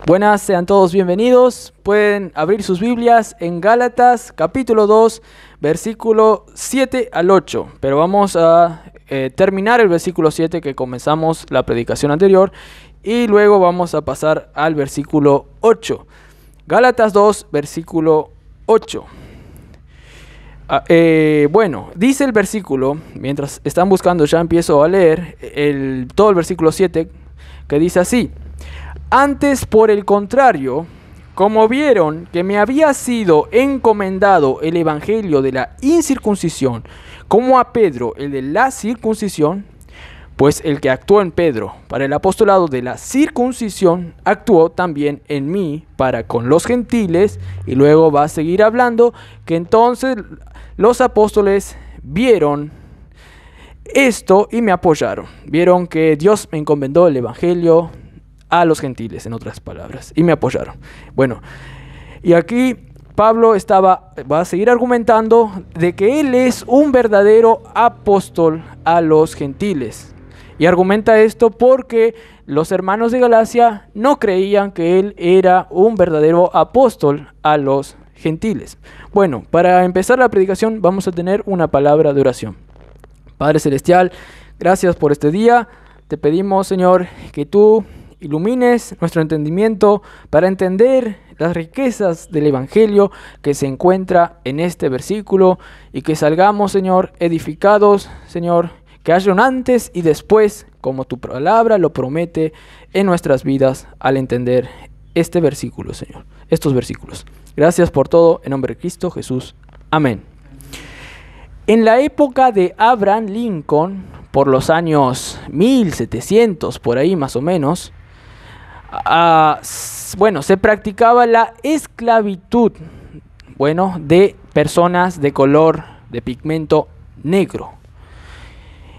Buenas, sean todos bienvenidos. Pueden abrir sus Biblias en Gálatas capítulo 2, versículo 7 al 8. Pero vamos a terminar el versículo 7 que comenzamos la predicación anterior y luego vamos a pasar al versículo 8. Gálatas 2, versículo 8. Bueno, dice el versículo, mientras están buscando ya empiezo a leer todo el versículo 7 que dice así: Antes, por el contrario, como vieron que me había sido encomendado el evangelio de la incircuncisión, como a Pedro el de la circuncisión, pues el que actuó en Pedro para el apostolado de la circuncisión, actuó también en mí para con los gentiles. Y luego va a seguir hablando que entonces los apóstoles vieron esto y me apoyaron. Vieron que Dios me encomendó el evangelio a los gentiles, en otras palabras, y me apoyaron. Bueno, y aquí Pablo va a seguir argumentando de que él es un verdadero apóstol a los gentiles. Y argumenta esto porque los hermanos de Galacia no creían que él era un verdadero apóstol a los gentiles. Bueno, para empezar la predicación vamos a tener una palabra de oración. Padre Celestial, gracias por este día. Te pedimos, Señor, que tú ilumines nuestro entendimiento para entender las riquezas del evangelio que se encuentra en este versículo y que salgamos, Señor, edificados, Señor, que haya un antes y después, como tu palabra lo promete en nuestras vidas al entender este versículo, Señor, estos versículos. Gracias por todo, en nombre de Cristo Jesús. Amén. En la época de Abraham Lincoln, por los años 1700, por ahí más o menos, se practicaba la esclavitud, de personas de color, de pigmento negro.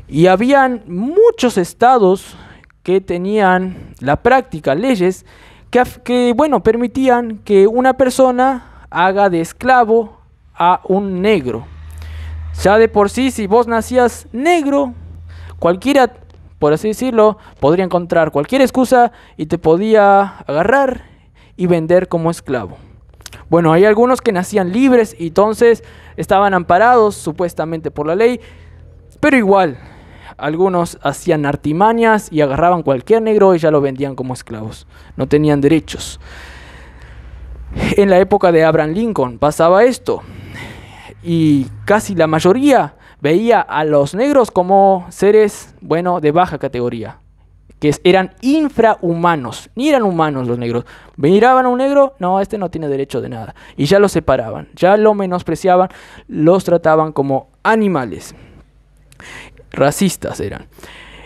Y habían muchos estados que tenían la práctica, leyes que permitían que una persona haga de esclavo a un negro. Ya de por sí, si vos nacías negro, cualquiera, por así decirlo, podría encontrar cualquier excusa y te podía agarrar y vender como esclavo. Bueno, hay algunos que nacían libres y entonces estaban amparados supuestamente por la ley, pero igual, algunos hacían artimañas y agarraban cualquier negro y ya lo vendían como esclavos. No tenían derechos. En la época de Abraham Lincoln pasaba esto y casi la mayoría veía a los negros como seres, de baja categoría, que eran infrahumanos, ni eran humanos los negros. Miraban a un negro, no, este no tiene derecho de nada, y ya lo separaban, ya lo menospreciaban, los trataban como animales. Racistas eran.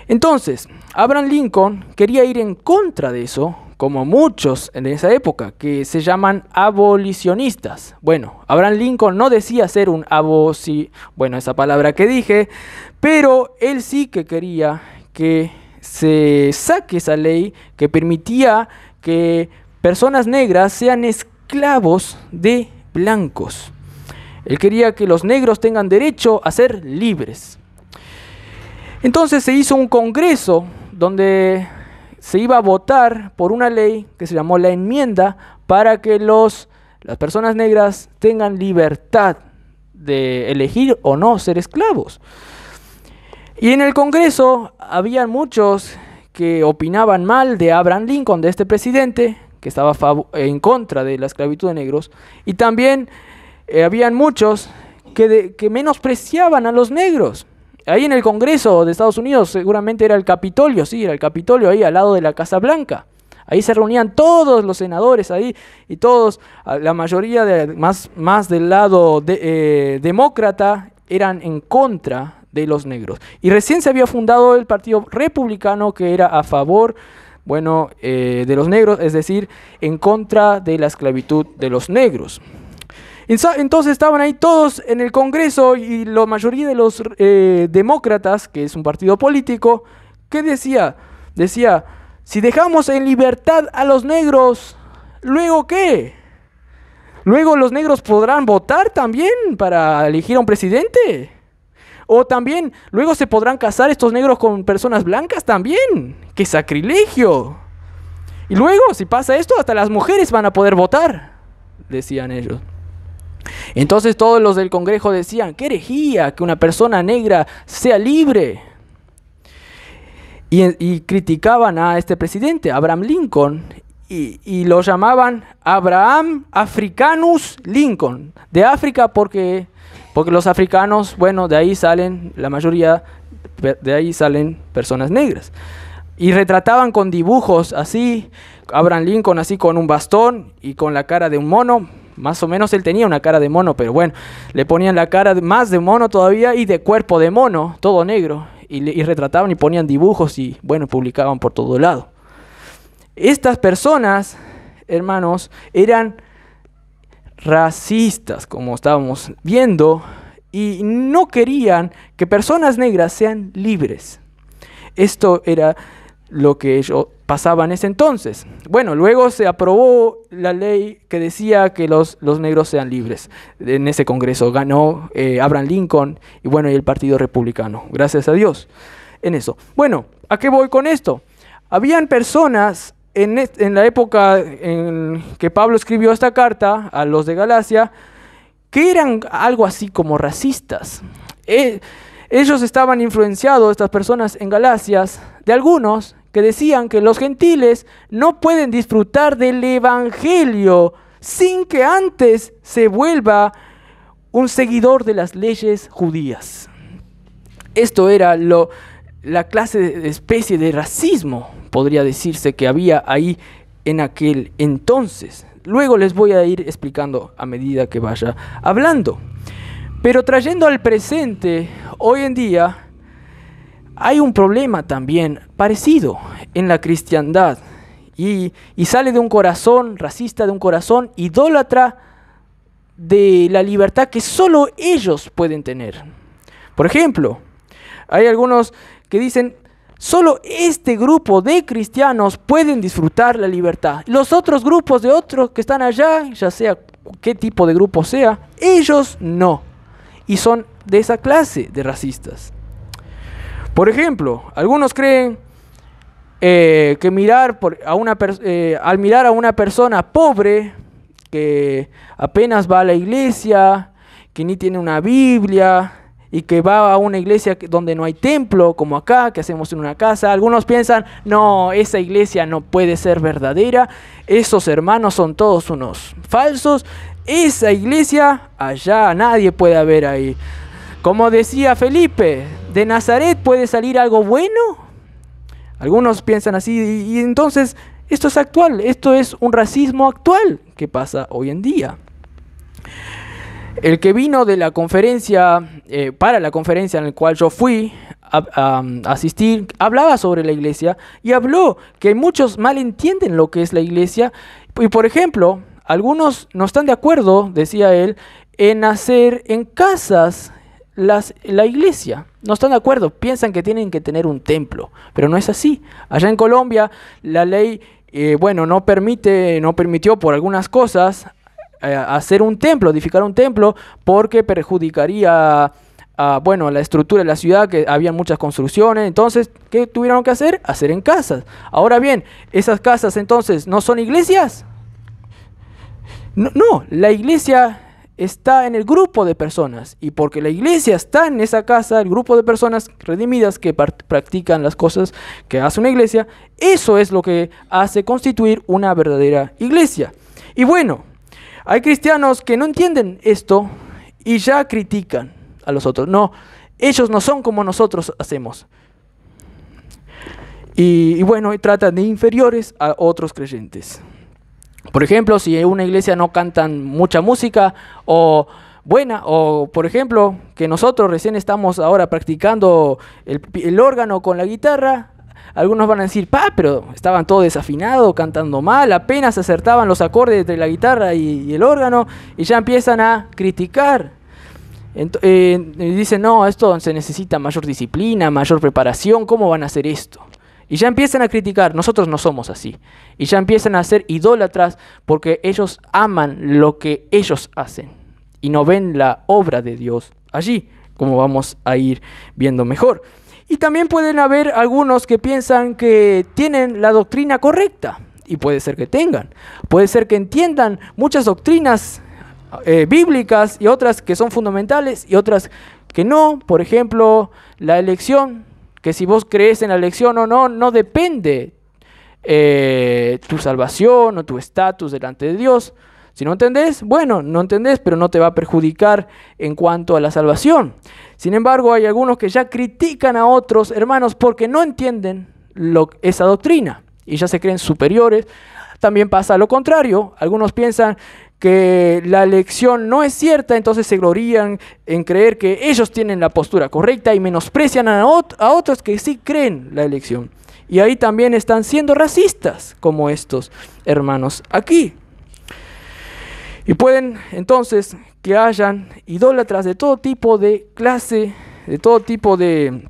Entonces, Abraham Lincoln quería ir en contra de eso, como muchos en esa época, que se llaman abolicionistas. Abraham Lincoln no decía ser un esa palabra que dije, pero él sí que quería que se saque esa ley que permitía que personas negras sean esclavos de blancos. Él quería que los negros tengan derecho a ser libres. Entonces se hizo un congreso donde se iba a votar por una ley que se llamó la enmienda para que las personas negras tengan libertad de elegir o no ser esclavos. Y en el Congreso había muchos que opinaban mal de Abraham Lincoln, de este presidente, que estaba en contra de la esclavitud de negros, y también habían muchos que menospreciaban a los negros. Ahí en el Congreso de Estados Unidos seguramente era el Capitolio, sí, era el Capitolio ahí al lado de la Casa Blanca. Ahí se reunían todos los senadores ahí y todos, la mayoría más del lado demócrata eran en contra de los negros. Y recién se había fundado el Partido Republicano que era a favor, de los negros, es decir, en contra de la esclavitud de los negros. Entonces estaban ahí todos en el Congreso y la mayoría de los demócratas, que es un partido político, ¿qué decía? Decía, si dejamos en libertad a los negros, ¿luego qué? ¿Luego los negros podrán votar también para elegir a un presidente? O también, ¿luego se podrán casar estos negros con personas blancas también? ¡Qué sacrilegio! Y luego, si pasa esto, hasta las mujeres van a poder votar, decían ellos. Entonces todos los del Congreso decían, qué herejía que una persona negra sea libre. Y criticaban a este presidente, Abraham Lincoln, y lo llamaban Abraham Africanus Lincoln, de África porque los africanos, bueno, de ahí salen, la mayoría, de ahí salen personas negras. Y retrataban con dibujos así, Abraham Lincoln así con un bastón y con la cara de un mono. Más o menos él tenía una cara de mono, pero bueno, le ponían la cara más de mono todavía y de cuerpo de mono, todo negro. Y retrataban y ponían dibujos y bueno, publicaban por todo lado. Estas personas, hermanos, eran racistas, como estábamos viendo, y no querían que personas negras sean libres. Esto era lo que ellos pasaban en ese entonces. Bueno, luego se aprobó la ley que decía que los negros sean libres. En ese congreso ganó Abraham Lincoln y bueno, y el Partido Republicano. Gracias a Dios en eso. Bueno, ¿a qué voy con esto? Habían personas en la época en que Pablo escribió esta carta a los de Galacia que eran algo así como racistas. Ellos estaban influenciados, estas personas en Galacia, de algunos que decían que los gentiles no pueden disfrutar del evangelio sin que antes se vuelva un seguidor de las leyes judías. Esto era la clase de especie de racismo, podría decirse, que había ahí en aquel entonces. Luego les voy a ir explicando a medida que vaya hablando. Pero trayendo al presente, hoy en día hay un problema también parecido en la cristiandad y sale de un corazón racista, de un corazón idólatra de la libertad que solo ellos pueden tener. Por ejemplo, hay algunos que dicen, solo este grupo de cristianos pueden disfrutar la libertad. Los otros grupos de otros que están allá, ya sea qué tipo de grupo sea, ellos no. Y son de esa clase de racistas. Por ejemplo, algunos creen que al mirar a una persona pobre, que apenas va a la iglesia, que ni tiene una Biblia, y que va a una iglesia donde no hay templo, como acá, que hacemos en una casa, algunos piensan, no, esa iglesia no puede ser verdadera, esos hermanos son todos unos falsos, esa iglesia, allá nadie puede haber ahí. Como decía Felipe, ¿de Nazaret puede salir algo bueno? Algunos piensan así y entonces esto es actual, esto es un racismo actual que pasa hoy en día. El que vino de la conferencia, para la conferencia en la cual yo fui a asistir, hablaba sobre la iglesia y habló que muchos malentienden lo que es la iglesia. Y por ejemplo, algunos no están de acuerdo, decía él, en hacer en casas la iglesia. No están de acuerdo, piensan que tienen que tener un templo, pero no es así. Allá en Colombia la ley, no permitió por algunas cosas hacer un templo, edificar un templo, porque perjudicaría la estructura de la ciudad, que había muchas construcciones. Entonces, ¿qué tuvieron que hacer? Hacer en casas. Ahora bien, ¿esas casas entonces no son iglesias? No, la iglesia está en el grupo de personas, y porque la iglesia está en esa casa, el grupo de personas redimidas que practican las cosas que hace una iglesia, eso es lo que hace constituir una verdadera iglesia. Y bueno, hay cristianos que no entienden esto y ya critican a los otros. No, ellos no son como nosotros hacemos. Y tratan de inferiores a otros creyentes. Por ejemplo, si en una iglesia no cantan mucha música o por ejemplo, que nosotros recién estamos ahora practicando el órgano con la guitarra, algunos van a decir, pero estaban todos desafinados, cantando mal, apenas acertaban los acordes entre la guitarra y el órgano, y ya empiezan a criticar. Dicen, no, esto se necesita mayor disciplina, mayor preparación, ¿cómo van a hacer esto? Y ya empiezan a criticar, nosotros no somos así. Y ya empiezan a ser idólatras porque ellos aman lo que ellos hacen y no ven la obra de Dios allí, como vamos a ir viendo mejor. Y también pueden haber algunos que piensan que tienen la doctrina correcta y puede ser que tengan. Puede ser que entiendan muchas doctrinas bíblicas y otras que son fundamentales y otras que no. Por ejemplo, la elección, que si vos crees en la elección o no, no depende tu salvación o tu estatus delante de Dios. Si no entendés, bueno, no entendés, pero no te va a perjudicar en cuanto a la salvación. Sin embargo, hay algunos que ya critican a otros hermanos porque no entienden esa doctrina y ya se creen superiores. También pasa lo contrario. Algunos piensan que la elección no es cierta, entonces se glorían en creer que ellos tienen la postura correcta y menosprecian a otros que sí creen la elección. Y ahí también están siendo racistas, como estos hermanos aquí. Y pueden entonces que hayan idólatras de todo tipo de clase, de todo tipo de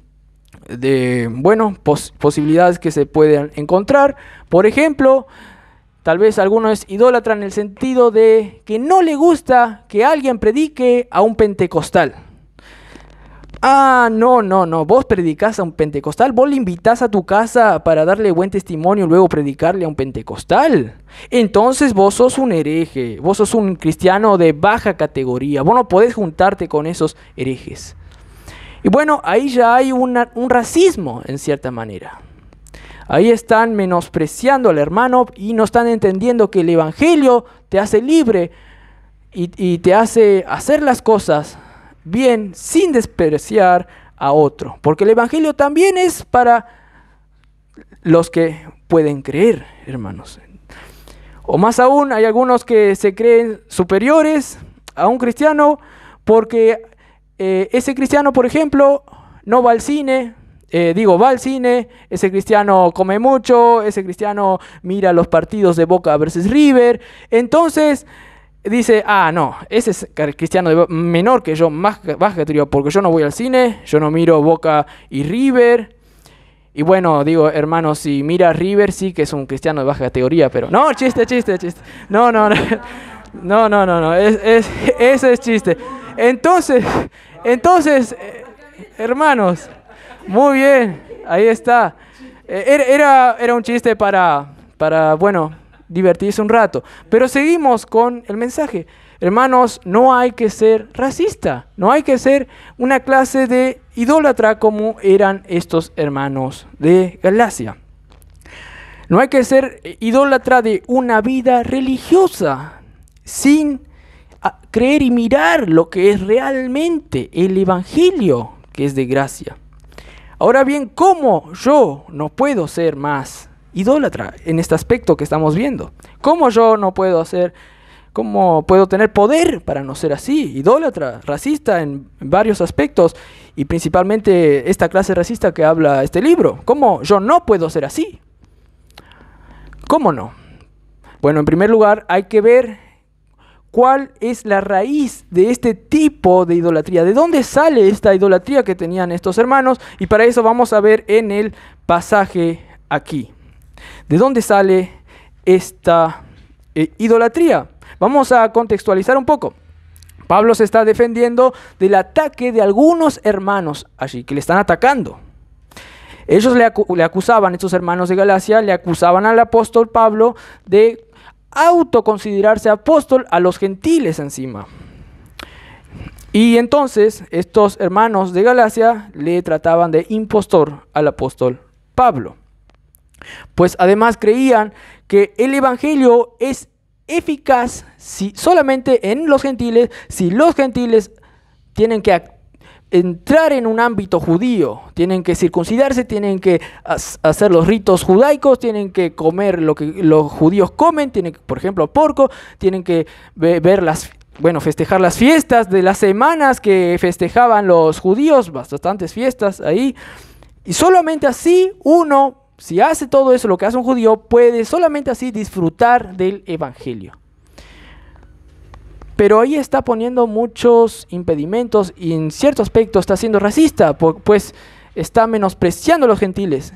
posibilidades que se puedan encontrar. Por ejemplo, tal vez algunos idólatran en el sentido de que no le gusta que alguien predique a un pentecostal. No, vos predicás a un pentecostal, vos le invitás a tu casa para darle buen testimonio y luego predicarle a un pentecostal. Entonces vos sos un hereje, vos sos un cristiano de baja categoría, vos no podés juntarte con esos herejes. Y bueno, ahí ya hay un racismo en cierta manera. Ahí están menospreciando al hermano y no están entendiendo que el evangelio te hace libre y te hace hacer las cosas bien sin despreciar a otro, porque el evangelio también es para los que pueden creer, hermanos. O más aún, hay algunos que se creen superiores a un cristiano porque ese cristiano, por ejemplo, no va al cine. Va al cine, ese cristiano come mucho, ese cristiano mira los partidos de Boca versus River. Entonces dice, no, ese es cristiano menor que yo, más baja categoría, porque yo no voy al cine, yo no miro Boca y River. Y bueno, digo, hermano, si mira River, sí que es un cristiano de baja categoría, pero no, chiste. No, ese es chiste. Entonces, hermanos, muy bien, ahí está. Era un chiste para divertirse un rato. Pero seguimos con el mensaje. Hermanos, no hay que ser racista, no hay que ser una clase de idólatra como eran estos hermanos de Galacia. No hay que ser idólatra de una vida religiosa sin creer y mirar lo que es realmente el evangelio, que es de gracia. Ahora bien, ¿cómo yo no puedo ser más idólatra en este aspecto que estamos viendo? ¿Cómo yo no puedo cómo puedo tener poder para no ser así? Idólatra, racista en varios aspectos y principalmente esta clase racista que habla este libro. ¿Cómo yo no puedo ser así? ¿Cómo no? Bueno, en primer lugar hay que ver cuál es la raíz de este tipo de idolatría. ¿De dónde sale esta idolatría que tenían estos hermanos? Y para eso vamos a ver en el pasaje aquí. ¿De dónde sale esta idolatría? Vamos a contextualizar un poco. Pablo se está defendiendo del ataque de algunos hermanos allí, que le están atacando. Ellos le acusaban, estos hermanos de Galacia, le acusaban al apóstol Pablo de autoconsiderarse apóstol a los gentiles encima. Y entonces estos hermanos de Galacia le trataban de impostor al apóstol Pablo. Pues además creían que el evangelio es eficaz solamente en los gentiles, si los gentiles tienen que entrar en un ámbito judío, tienen que circuncidarse, tienen que hacer los ritos judaicos, tienen que comer lo que los judíos comen, tienen que, por ejemplo, porco, tienen que festejar las fiestas de las semanas que festejaban los judíos, bastantes fiestas ahí, y solamente así uno, si hace todo eso, lo que hace un judío, puede solamente así disfrutar del evangelio. Pero ahí está poniendo muchos impedimentos y en cierto aspecto está siendo racista, pues está menospreciando a los gentiles.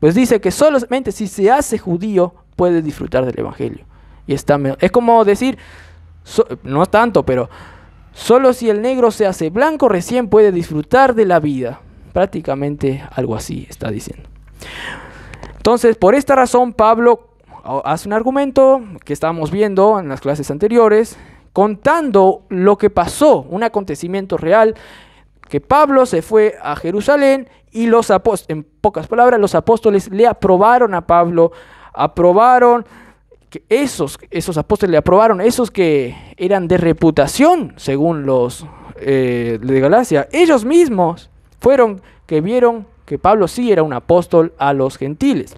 Pues dice que solamente si se hace judío puede disfrutar del evangelio. Y es como decir, no tanto, pero solo si el negro se hace blanco recién puede disfrutar de la vida. Prácticamente algo así está diciendo. Entonces, por esta razón, Pablo, hace un argumento que estábamos viendo en las clases anteriores, contando lo que pasó, un acontecimiento real, que Pablo se fue a Jerusalén y en pocas palabras, los apóstoles le aprobaron a Pablo, aprobaron que esos apóstoles le aprobaron, esos que eran de reputación, según los de Galacia, ellos mismos fueron que vieron que Pablo sí era un apóstol a los gentiles.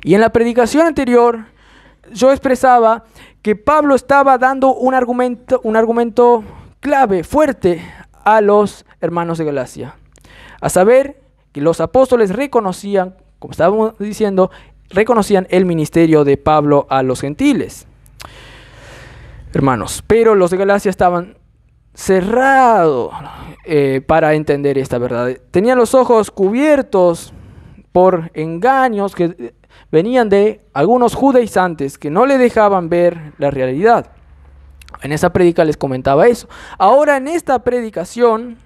Y en la predicación anterior yo expresaba que Pablo estaba dando un argumento clave, fuerte, a los hermanos de Galacia, a saber que los apóstoles reconocían, como estábamos diciendo, reconocían el ministerio de Pablo a los gentiles. Hermanos, pero los de Galacia estaban cerrados para entender esta verdad. Tenían los ojos cubiertos por engaños que venían de algunos judaizantes que no le dejaban ver la realidad. En esa prédica les comentaba eso. Ahora en esta predicación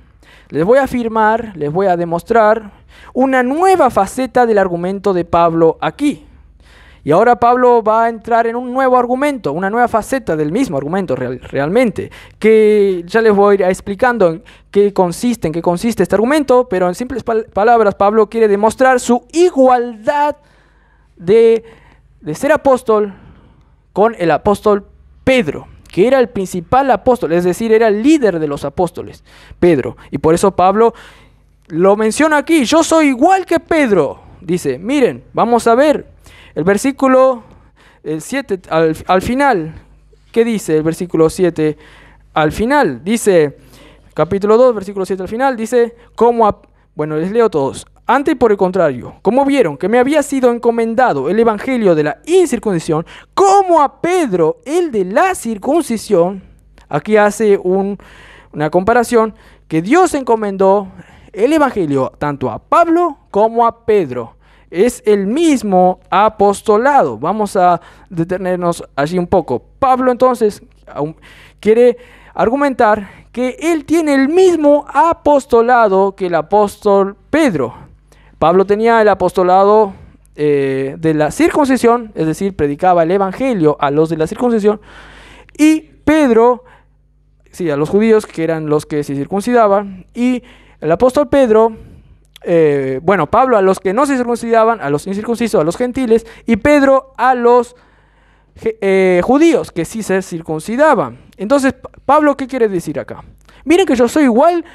les voy a afirmar, les voy a demostrar una nueva faceta del argumento de Pablo aquí. Y ahora Pablo va a entrar en un nuevo argumento, una nueva faceta del mismo argumento realmente, que ya les voy a ir explicando en qué consiste este argumento, pero en simples palabras Pablo quiere demostrar su igualdad de ser apóstol con el apóstol Pedro, que era el principal apóstol, es decir, era el líder de los apóstoles, Pedro. Y por eso Pablo lo menciona aquí, yo soy igual que Pedro. Dice, miren, vamos a ver el versículo 7 al final. ¿Qué dice el versículo 7 al final? Dice, capítulo 2, versículo 7 al final, dice, bueno, les leo todos. Antes, por el contrario, como vieron que me había sido encomendado el evangelio de la incircuncisión, como a Pedro el de la circuncisión, aquí hace una comparación, que Dios encomendó el evangelio tanto a Pablo como a Pedro. Es el mismo apostolado. Vamos a detenernos allí un poco. Pablo entonces quiere argumentar que él tiene el mismo apostolado que el apóstol Pedro. Pablo tenía el apostolado de la circuncisión, es decir, predicaba el evangelio a los de la circuncisión, y Pedro, sí, a los judíos, que eran los que se circuncidaban, y el apóstol Pedro, Pablo a los que no se circuncidaban, a los incircuncisos, a los gentiles, y Pedro a los judíos que sí se circuncidaban. Entonces, Pablo, ¿qué quiere decir acá? Miren que yo soy igual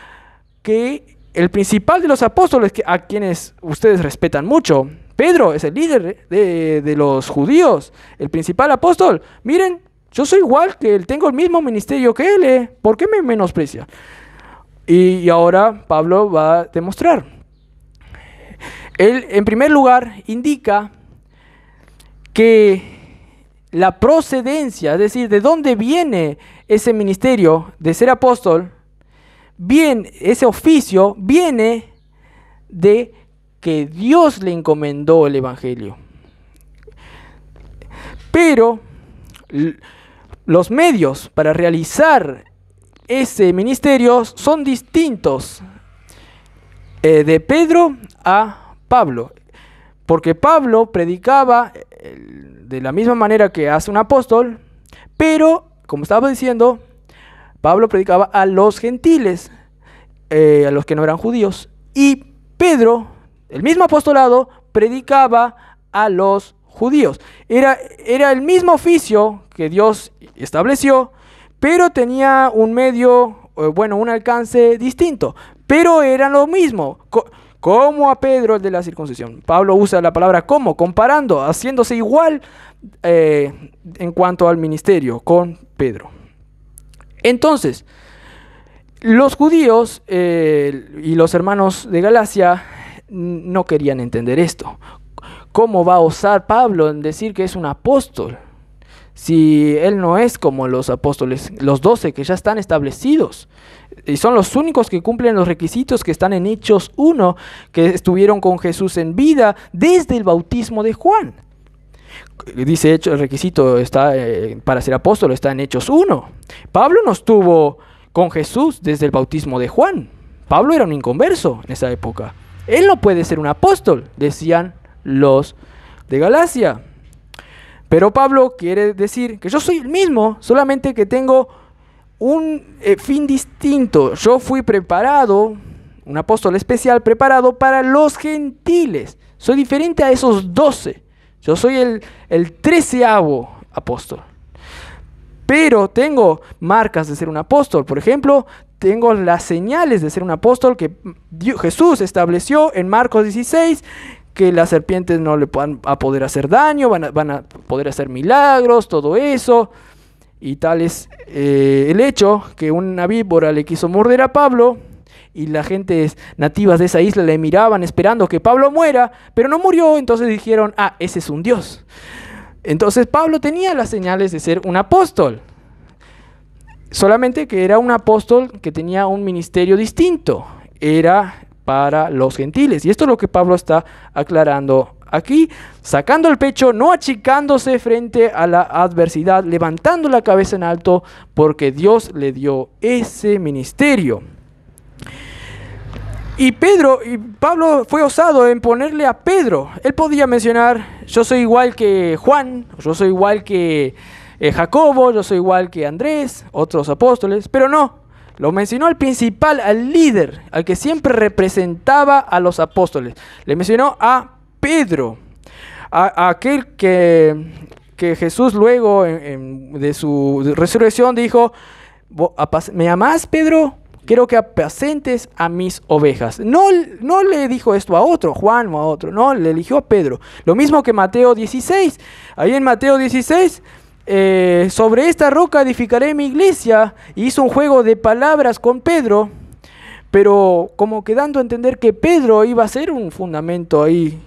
que el principal de los apóstoles, a quienes ustedes respetan mucho. Pedro es el líder de los judíos, el principal apóstol. Miren, yo soy igual que él, tengo el mismo ministerio que él. ¿Por qué me menosprecia? Y ahora Pablo va a demostrar. Él, en primer lugar, indica que la procedencia, es decir, de dónde viene ese ministerio de ser apóstol, ese oficio viene de que Dios le encomendó el evangelio. Pero los medios para realizar ese ministerio son distintos de Pedro a Pablo, porque Pablo predicaba de la misma manera que hace un apóstol, pero, como estaba diciendo, Pablo predicaba a los gentiles, a los que no eran judíos, y Pedro, el mismo apostolado, predicaba a los judíos. Era el mismo oficio que Dios estableció, pero tenía un medio, un alcance distinto, pero eran lo mismo, como a Pedro el de la circuncisión. Pablo usa la palabra como, comparando, haciéndose igual en cuanto al ministerio con Pedro. Entonces, los judíos y los hermanos de Galacia no querían entender esto. ¿Cómo va a osar Pablo en decir que es un apóstol si él no es como los apóstoles, los 12 que ya están establecidos? Y son los únicos que cumplen los requisitos que están en Hechos 1, que estuvieron con Jesús en vida desde el bautismo de Juan. Dice, el requisito está para ser apóstol está en Hechos 1. Pablo no estuvo con Jesús desde el bautismo de Juan. Pablo era un inconverso en esa época. Él no puede ser un apóstol, decían los de Galacia. Pero Pablo quiere decir que yo soy el mismo, solamente que tengo un fin distinto. Yo fui preparado, un apóstol especial preparado para los gentiles. Soy diferente a esos 12. Yo soy el 13º apóstol. Pero tengo marcas de ser un apóstol. Por ejemplo, tengo las señales de ser un apóstol que Jesús estableció en Marcos 16, que las serpientes no le van a poder hacer daño, van a poder hacer milagros, todo eso. Y tal es el hecho que una víbora le quiso morder a Pablo y las gentes nativas de esa isla le miraban esperando que Pablo muera, pero no murió, entonces dijeron, ese es un dios. Entonces Pablo tenía las señales de ser un apóstol, solamente que era un apóstol que tenía un ministerio distinto, era para los gentiles. Y esto es lo que Pablo está aclarando aquí, sacando el pecho, no achicándose frente a la adversidad, levantando la cabeza en alto, porque Dios le dio ese ministerio. Y Pablo fue osado en ponerle a Pedro. Él podía mencionar, yo soy igual que Juan, yo soy igual que Jacobo, yo soy igual que Andrés, otros apóstoles, pero no. Lo mencionó al principal, al líder, al que siempre representaba a los apóstoles. Le mencionó a Pedro, a aquel que Jesús luego de su resurrección dijo, ¿me amás, Pedro? Quiero que apacentes a mis ovejas. No le dijo esto a otro, Juan o a otro, no, le eligió a Pedro. Lo mismo que Mateo 16. Ahí en Mateo 16, sobre esta roca edificaré mi iglesia. Hizo un juego de palabras con Pedro, pero como que dando a entender que Pedro iba a ser un fundamento ahí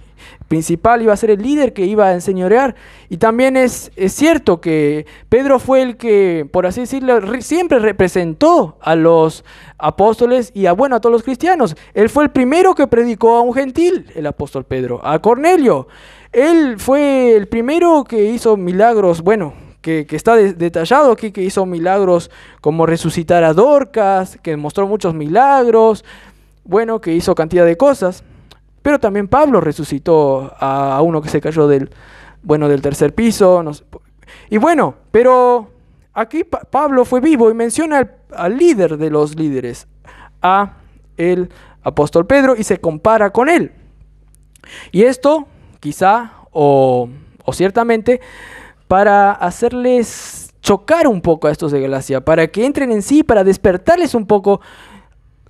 principal, iba a ser el líder que iba a enseñorear. Y también es cierto que Pedro fue el que, por así decirlo, siempre representó a los apóstoles y a todos los cristianos. Él fue el primero que predicó a un gentil, el apóstol Pedro, a Cornelio. Él fue el primero que hizo milagros, que está detallado aquí, que hizo milagros como resucitar a Dorcas, que mostró muchos milagros, que hizo cantidad de cosas. Pero también Pablo resucitó a uno que se cayó del tercer piso. No sé. Y pero aquí Pablo fue vivo y menciona al líder de los líderes, a el apóstol Pedro, y se compara con él. Y esto quizá o ciertamente para hacerles chocar un poco a estos de Galacia, para que entren en sí, para despertarles un poco.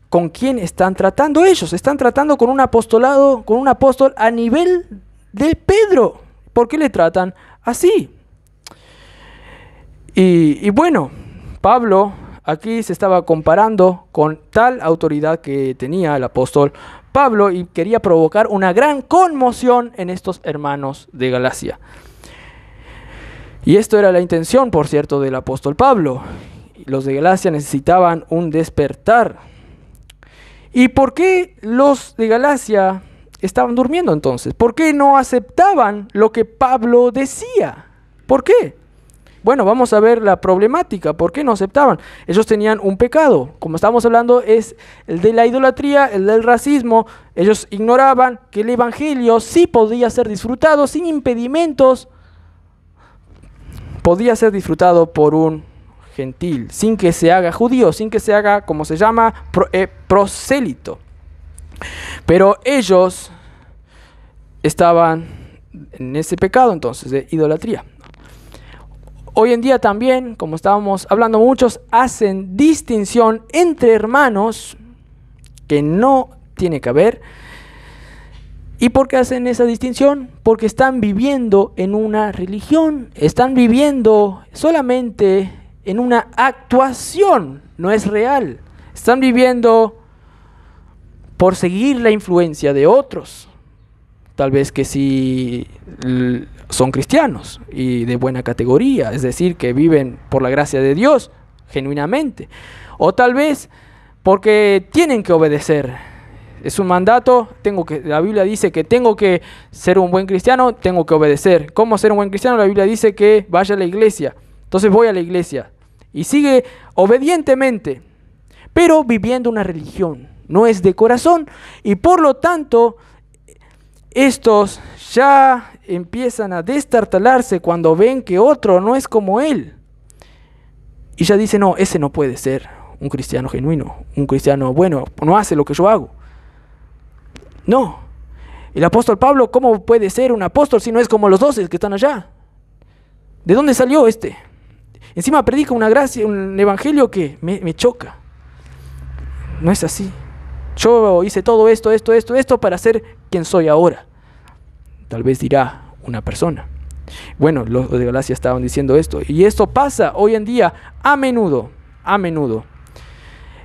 ¿Con quién están tratando ellos? Están tratando con un apostolado, con un apóstol a nivel de Pedro. ¿Por qué le tratan así? Y Pablo aquí se estaba comparando con tal autoridad que tenía el apóstol Pablo y quería provocar una gran conmoción en estos hermanos de Galacia. Y esto era la intención, por cierto, del apóstol Pablo. Los de Galacia necesitaban un despertar. ¿Y por qué los de Galacia estaban durmiendo entonces? ¿Por qué no aceptaban lo que Pablo decía? ¿Por qué? Vamos a ver la problemática. ¿Por qué no aceptaban? Ellos tenían un pecado. Como estamos hablando, es el de la idolatría, el del racismo. Ellos ignoraban que el evangelio sí podía ser disfrutado sin impedimentos. Podía ser disfrutado por un gentil, sin que se haga judío, sin que se haga, como se llama, prosélito. Pero ellos estaban en ese pecado entonces de idolatría. Hoy en día también, como estábamos hablando, muchos hacen distinción entre hermanos que no tiene que haber. ¿Y por qué hacen esa distinción? Porque están viviendo en una religión, están viviendo solamente en una actuación, no es real. Están viviendo por seguir la influencia de otros, tal vez que sí son cristianos y de buena categoría, es decir, que viven por la gracia de Dios genuinamente, o tal vez porque tienen que obedecer. Es un mandato, la Biblia dice que tengo que ser un buen cristiano, tengo que obedecer. ¿Cómo ser un buen cristiano? La Biblia dice que vaya a la iglesia. Entonces voy a la iglesia y sigue obedientemente, pero viviendo una religión. No es de corazón y por lo tanto estos ya empiezan a destartalarse cuando ven que otro no es como él. Y ya dicen, no, ese no puede ser un cristiano genuino, un cristiano bueno, no hace lo que yo hago. No, el apóstol Pablo, ¿cómo puede ser un apóstol si no es como los 12 que están allá? ¿De dónde salió este? Encima predica una gracia, un evangelio que me choca. No es así. Yo hice todo esto para ser quien soy ahora. Tal vez dirá una persona. Bueno, los de Galacia estaban diciendo esto. Y esto pasa hoy en día a menudo.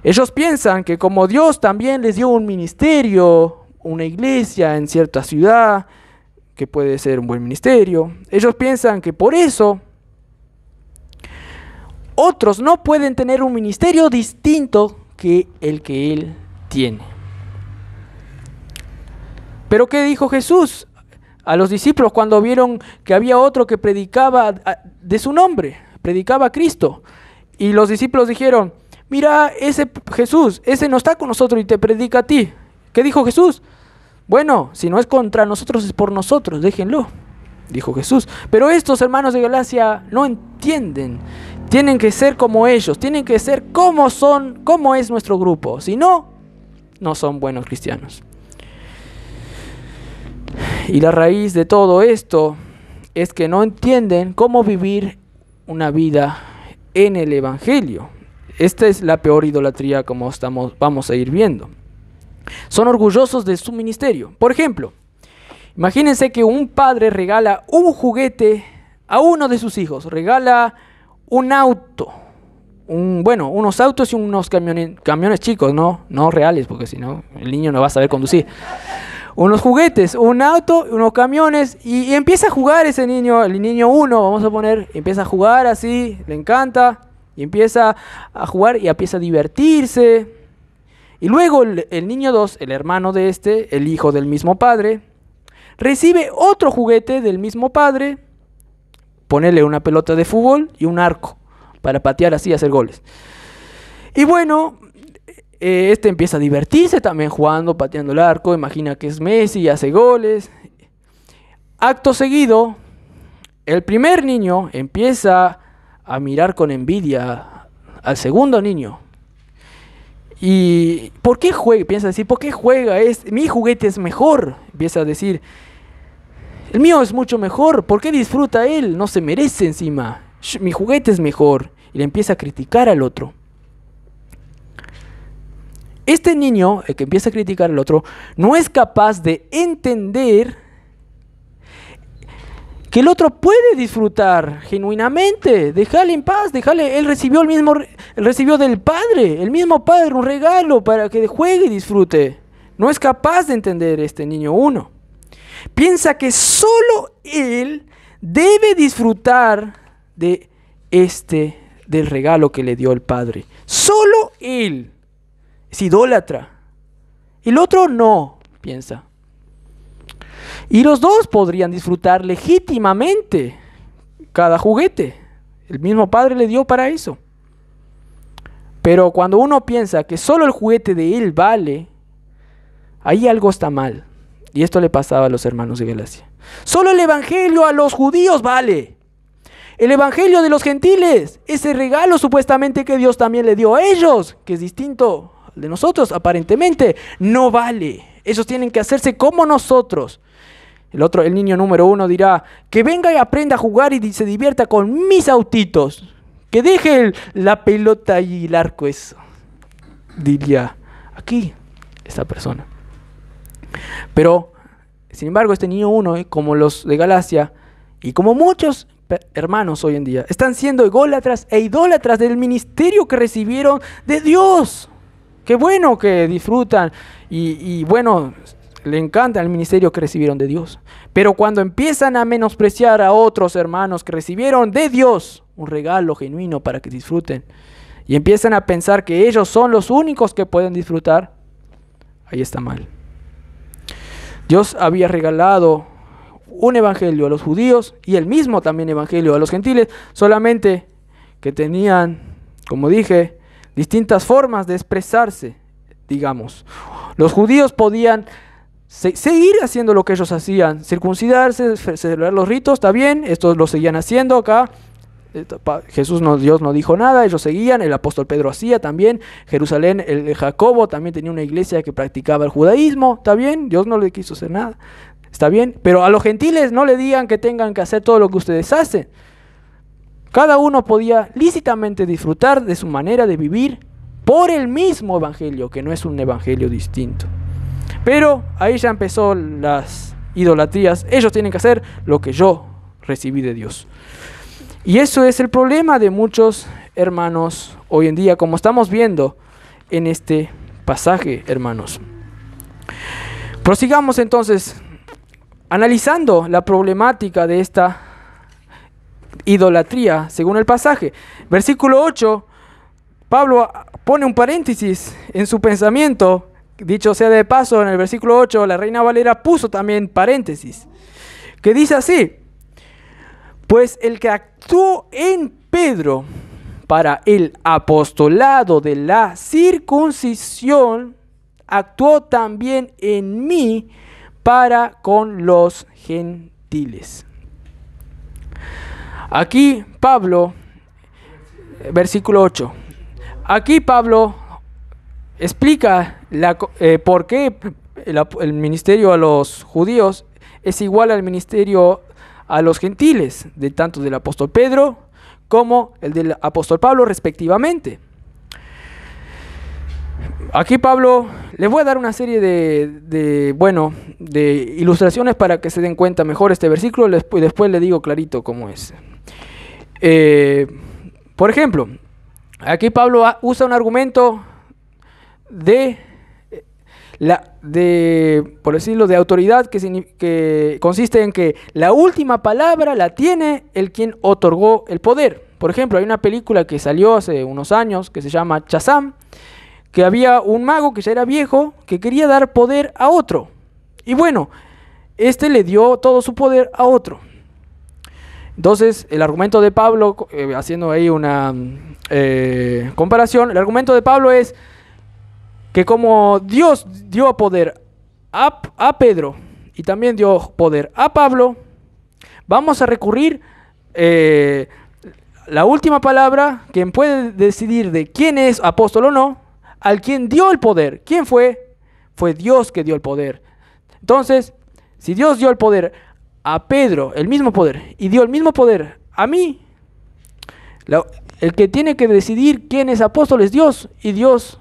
Ellos piensan que como Dios también les dio un ministerio, una iglesia en cierta ciudad, que puede ser un buen ministerio, ellos piensan que por eso otros no pueden tener un ministerio distinto que el que Él tiene. Pero ¿qué dijo Jesús a los discípulos cuando vieron que había otro que predicaba de su nombre, predicaba a Cristo? Y los discípulos dijeron, mira, ese Jesús, ese no está con nosotros y te predica a ti. ¿Qué dijo Jesús? Bueno, si no es contra nosotros es por nosotros, déjenlo, dijo Jesús. Pero estos hermanos de Galacia no entienden. Tienen que ser como ellos, tienen que ser como son, como es nuestro grupo. Si no, no son buenos cristianos. Y la raíz de todo esto es que no entienden cómo vivir una vida en el Evangelio. Esta es la peor idolatría, como vamos a ir viendo. Son orgullosos de su ministerio. Por ejemplo, imagínense que un padre regala un juguete a uno de sus hijos. Regala un auto. Unos autos y unos camiones chicos, no reales, porque si no, el niño no va a saber conducir. Unos juguetes, un auto, unos camiones, y empieza a jugar ese niño, el niño 1, vamos a poner, empieza a jugar así, le encanta, y empieza a jugar y empieza a divertirse. Y luego el niño 2, el hermano de este, el hijo del mismo padre, recibe otro juguete del mismo padre, ponerle una pelota de fútbol y un arco para patear así y hacer goles. Y bueno, este empieza a divertirse también jugando, pateando el arco, imagina que es Messi y hace goles. Acto seguido, el primer niño empieza a mirar con envidia al segundo niño. ¿Y por qué juega? Piensa decir, ¿por qué juega? Mi juguete es mejor. Empieza a decir, el mío es mucho mejor. ¿Por qué disfruta él? No se merece encima. Mi juguete es mejor. Y le empieza a criticar al otro. Este niño, el que empieza a criticar al otro, no es capaz de entender que el otro puede disfrutar genuinamente. Déjale en paz, él recibió del Padre, el mismo Padre, un regalo para que juegue y disfrute. No es capaz de entender este niño 1. Piensa que solo él debe disfrutar del regalo que le dio el Padre. Solo él es idólatra. El otro no, piensa. Y los dos podrían disfrutar legítimamente cada juguete. El mismo Padre le dio para eso. Pero cuando uno piensa que solo el juguete de él vale, ahí algo está mal. Y esto le pasaba a los hermanos de Galacia. Solo el evangelio a los judíos vale. El evangelio de los gentiles, ese regalo supuestamente que Dios también le dio a ellos, que es distinto al de nosotros aparentemente, no vale. Ellos tienen que hacerse como nosotros. El niño número 1 dirá, que venga y aprenda a jugar y se divierta con mis autitos. Que deje la pelota y el arco, eso. Diría aquí esta persona. Pero, sin embargo, este niño 1, como los de Galacia, y como muchos hermanos hoy en día, están siendo ególatras e idólatras del ministerio que recibieron de Dios. Qué bueno que disfrutan y bueno, le encanta el ministerio que recibieron de Dios. Pero cuando empiezan a menospreciar a otros hermanos que recibieron de Dios un regalo genuino para que disfruten, y empiezan a pensar que ellos son los únicos que pueden disfrutar, ahí está mal. Dios había regalado un evangelio a los judíos y el mismo también evangelio a los gentiles, solamente que tenían, como dije, distintas formas de expresarse, digamos. Los judíos podían seguir haciendo lo que ellos hacían, circuncidarse, celebrar los ritos, está bien, estos lo seguían haciendo acá. Dios no dijo nada, ellos seguían, el apóstol Pedro hacía también, Jerusalén, el Jacobo también tenía una iglesia que practicaba el judaísmo, está bien, Dios no le quiso hacer nada, está bien, pero a los gentiles no le digan que tengan que hacer todo lo que ustedes hacen. Cada uno podía lícitamente disfrutar de su manera de vivir por el mismo evangelio, que no es un evangelio distinto. Pero ahí ya empezó las idolatrías, ellos tienen que hacer lo que yo recibí de Dios. Y eso es el problema de muchos hermanos hoy en día, como estamos viendo en este pasaje, hermanos. Prosigamos entonces analizando la problemática de esta idolatría según el pasaje. Versículo 8, Pablo pone un paréntesis en su pensamiento. Dicho sea de paso, en el versículo 8, la Reina Valera puso también paréntesis, que dice así: pues el que actuó en Pedro para el apostolado de la circuncisión, actuó también en mí para con los gentiles. Aquí Pablo, versículo 8, aquí Pablo explica por qué el ministerio a los judíos es igual al ministerio a los gentiles, tanto del apóstol Pedro como el del apóstol Pablo respectivamente. Aquí Pablo, les voy a dar una serie de ilustraciones para que se den cuenta mejor este versículo, después le digo clarito cómo es. Por ejemplo, aquí Pablo usa un argumento por decirlo, de autoridad, que consiste en que la última palabra la tiene el quien otorgó el poder. Por ejemplo, hay una película que salió hace unos años que se llama Shazam, que había un mago que ya era viejo que quería dar poder a otro. Y bueno, este le dio todo su poder a otro. Entonces, el argumento de Pablo, haciendo ahí una comparación, el argumento de Pablo es que como Dios dio poder a Pedro y también dio poder a Pablo, vamos a recurrir la última palabra, quien puede decidir de quién es apóstol o no, al quien dio el poder. ¿Quién fue? Fue Dios que dio el poder. Entonces, si Dios dio el poder a Pedro, el mismo poder, y dio el mismo poder a mí, el que tiene que decidir quién es apóstol es Dios, y Dios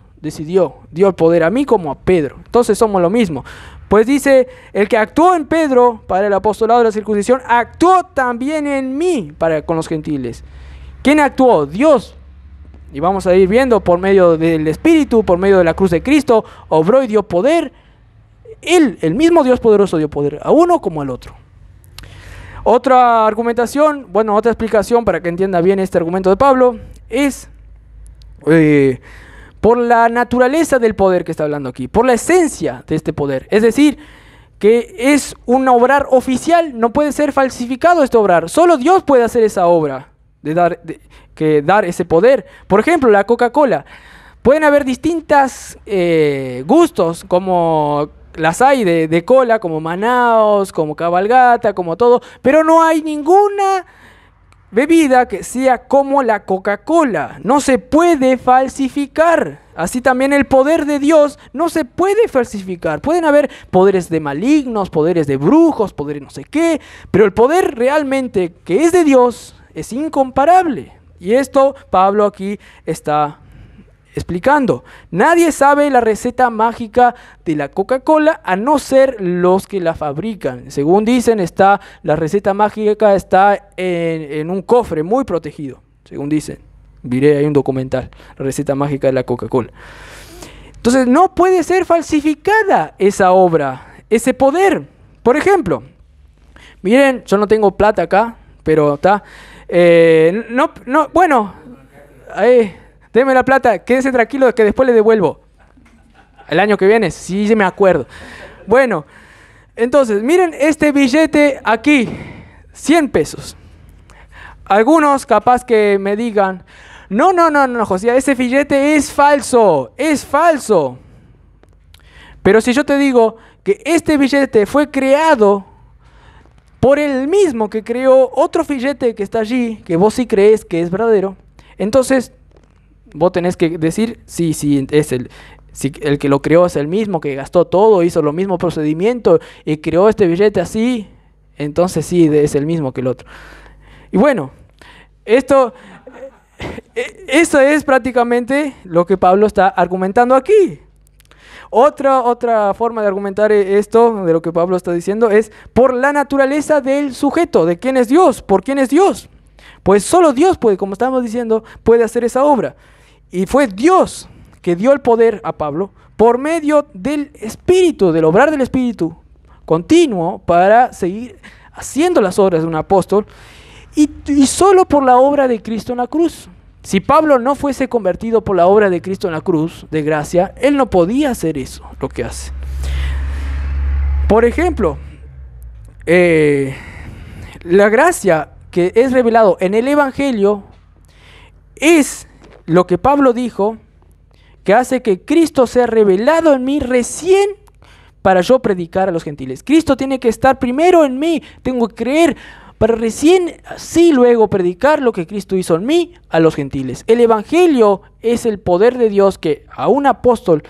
dio el poder a mí como a Pedro. Entonces somos lo mismo. Pues dice, el que actuó en Pedro para el apostolado de la circuncisión, actuó también en mí con los gentiles. ¿Quién actuó? Dios. Y vamos a ir viendo por medio del Espíritu, por medio de la cruz de Cristo, obró y dio poder. Él, el mismo Dios poderoso, dio poder a uno como al otro. Otra argumentación, otra explicación para que entienda bien este argumento de Pablo, es por la naturaleza del poder que está hablando aquí, por la esencia de este poder. Es decir, que es un obrar oficial, no puede ser falsificado este obrar. Solo Dios puede hacer esa obra, dar ese poder. Por ejemplo, la Coca-Cola. Pueden haber distintos gustos, como las hay de cola, como Manaos, como Cabalgata, como todo, pero no hay ninguna bebida que sea como la Coca-Cola. No se puede falsificar. Así también el poder de Dios no se puede falsificar. Pueden haber poderes de malignos, poderes de brujos, poderes no sé qué, pero el poder realmente que es de Dios es incomparable. Y esto Pablo aquí está explicando. Nadie sabe la receta mágica de la Coca-Cola a no ser los que la fabrican. Según dicen, la receta mágica está en un cofre muy protegido. Según dicen, miré ahí un documental, la receta mágica de la Coca-Cola. Entonces no puede ser falsificada esa obra, ese poder. Por ejemplo, miren, yo no tengo plata acá, pero está. Deme la plata, quédese tranquilo que después le devuelvo. El año que viene, sí me acuerdo. Bueno, entonces, miren este billete aquí, 100 pesos. Algunos capaz que me digan, no, José, ese billete es falso. Pero si yo te digo que este billete fue creado por el mismo que creó otro billete que está allí, que vos sí crees que es verdadero, entonces vos tenés que decir si el que lo creó es el mismo, que gastó todo, hizo lo mismo procedimiento y creó este billete así, entonces sí, es el mismo que el otro. Y bueno, eso es prácticamente lo que Pablo está argumentando aquí. Otra forma de argumentar esto, de lo que Pablo está diciendo, es por la naturaleza del sujeto, de quién es Dios, por quién es Dios. Pues solo Dios puede, como estamos diciendo, puede hacer esa obra. Y fue Dios que dio el poder a Pablo por medio del Espíritu, del obrar del Espíritu continuo para seguir haciendo las obras de un apóstol y solo por la obra de Cristo en la cruz. Si Pablo no fuese convertido por la obra de Cristo en la cruz, de gracia, él no podía hacer eso, lo que hace. Por ejemplo, la gracia que es revelado en el Evangelio es lo que Pablo dijo, que hace que Cristo sea revelado en mí recién para yo predicar a los gentiles. Cristo tiene que estar primero en mí, tengo que creer para recién así luego predicar lo que Cristo hizo en mí a los gentiles. El Evangelio es el poder de Dios que a un apóstol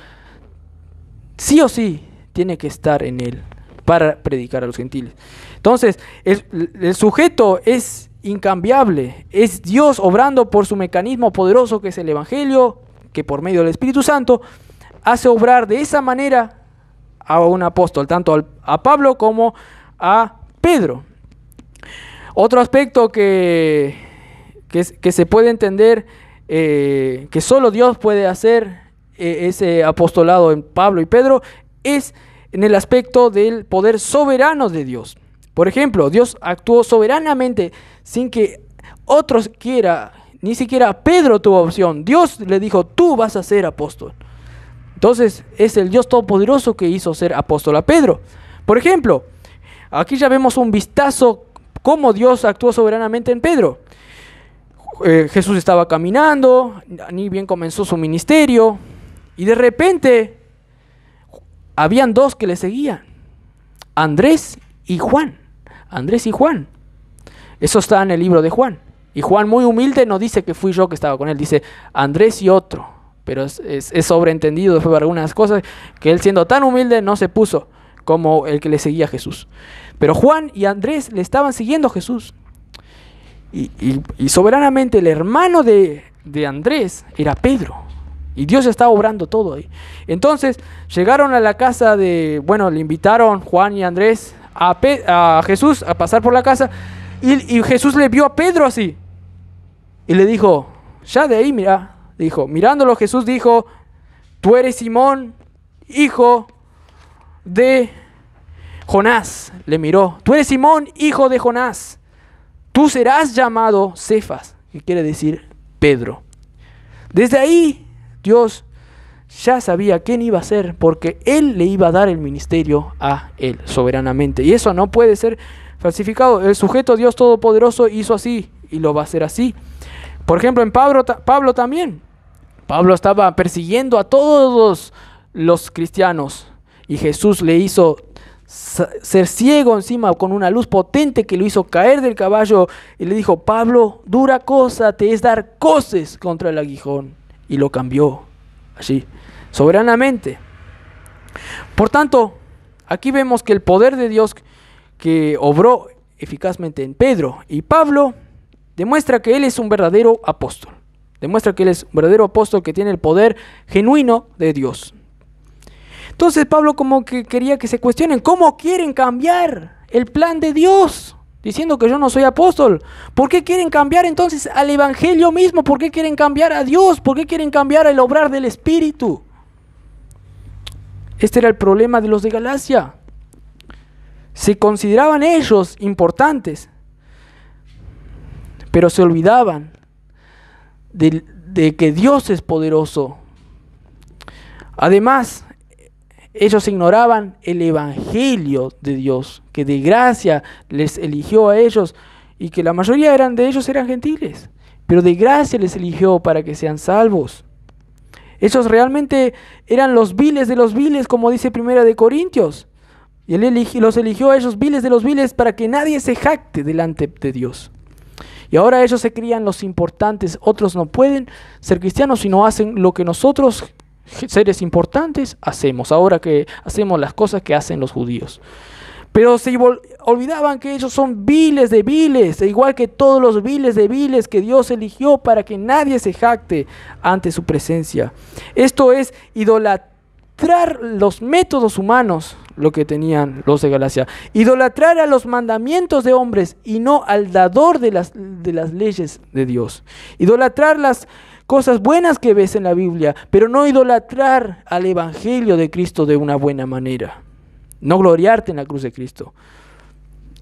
sí o sí tiene que estar en él para predicar a los gentiles. Entonces, el sujeto es incambiable, es Dios obrando por su mecanismo poderoso que es el Evangelio, que por medio del Espíritu Santo hace obrar de esa manera a un apóstol, tanto a Pablo como a Pedro. Otro aspecto que se puede entender, que solo Dios puede hacer ese apostolado en Pablo y Pedro, es en el aspecto del poder soberano de Dios. Por ejemplo, Dios actuó soberanamente sin que otros quieran, ni siquiera Pedro tuvo opción. Dios le dijo, tú vas a ser apóstol. Entonces es el Dios Todopoderoso que hizo ser apóstol a Pedro. Por ejemplo, aquí ya vemos un vistazo cómo Dios actuó soberanamente en Pedro. Jesús estaba caminando, ni bien comenzó su ministerio, y de repente habían dos que le seguían, Andrés y Juan. Andrés y Juan. Eso está en el libro de Juan. Y Juan, muy humilde, no dice que fui yo que estaba con él, dice Andrés y otro. Pero es sobreentendido después de algunas cosas, que él siendo tan humilde no se puso como el que le seguía a Jesús. Pero Juan y Andrés le estaban siguiendo a Jesús. Y soberanamente el hermano de Andrés era Pedro. Y Dios estaba obrando todo ahí. Entonces llegaron a la casa le invitaron Juan y Andrés a Jesús a pasar por la casa. Y Jesús le vio a Pedro así. Y le dijo, ya de ahí mira, dijo, mirándolo Jesús dijo, tú eres Simón, hijo de Jonás. Le miró, tú eres Simón, hijo de Jonás. Tú serás llamado Cefas, que quiere decir Pedro. Desde ahí Dios ya sabía quién iba a ser, porque Él le iba a dar el ministerio a Él soberanamente. Y eso no puede ser falsificado. El sujeto Dios Todopoderoso hizo así y lo va a hacer así. Por ejemplo, en Pablo también. Pablo estaba persiguiendo a todos los cristianos y Jesús le hizo ser ciego encima con una luz potente que lo hizo caer del caballo y le dijo, Pablo, dura cosa te es dar coces contra el aguijón. Y lo cambió allí, soberanamente. Por tanto, aquí vemos que el poder de Dios que obró eficazmente en Pedro y Pablo demuestra que él es un verdadero apóstol. Demuestra que él es un verdadero apóstol que tiene el poder genuino de Dios. Entonces Pablo como que quería que se cuestionen cómo quieren cambiar el plan de Dios, diciendo que yo no soy apóstol. ¿Por qué quieren cambiar entonces al evangelio mismo? ¿Por qué quieren cambiar a Dios? ¿Por qué quieren cambiar el obrar del Espíritu? Este era el problema de los de Galacia. Se consideraban ellos importantes, pero se olvidaban de que Dios es poderoso. Además, ellos ignoraban el evangelio de Dios, que de gracia les eligió a ellos y que la mayoría de ellos eran gentiles, pero de gracia les eligió para que sean salvos. Ellos realmente eran los viles de los viles, como dice Primera de Corintios. Y Él los eligió a ellos viles de los viles para que nadie se jacte delante de Dios. Y ahora ellos se creían los importantes. Otros no pueden ser cristianos si no hacen lo que nosotros, seres importantes, hacemos. Ahora que hacemos las cosas que hacen los judíos. Pero se olvidaban que ellos son viles de viles, igual que todos los viles de viles que Dios eligió para que nadie se jacte ante su presencia. Esto es idolatrar los métodos humanos, lo que tenían los de Galacia. Idolatrar a los mandamientos de hombres y no al dador de las leyes de Dios. Idolatrar las cosas buenas que ves en la Biblia, pero no idolatrar al Evangelio de Cristo de una buena manera. No gloriarte en la cruz de Cristo.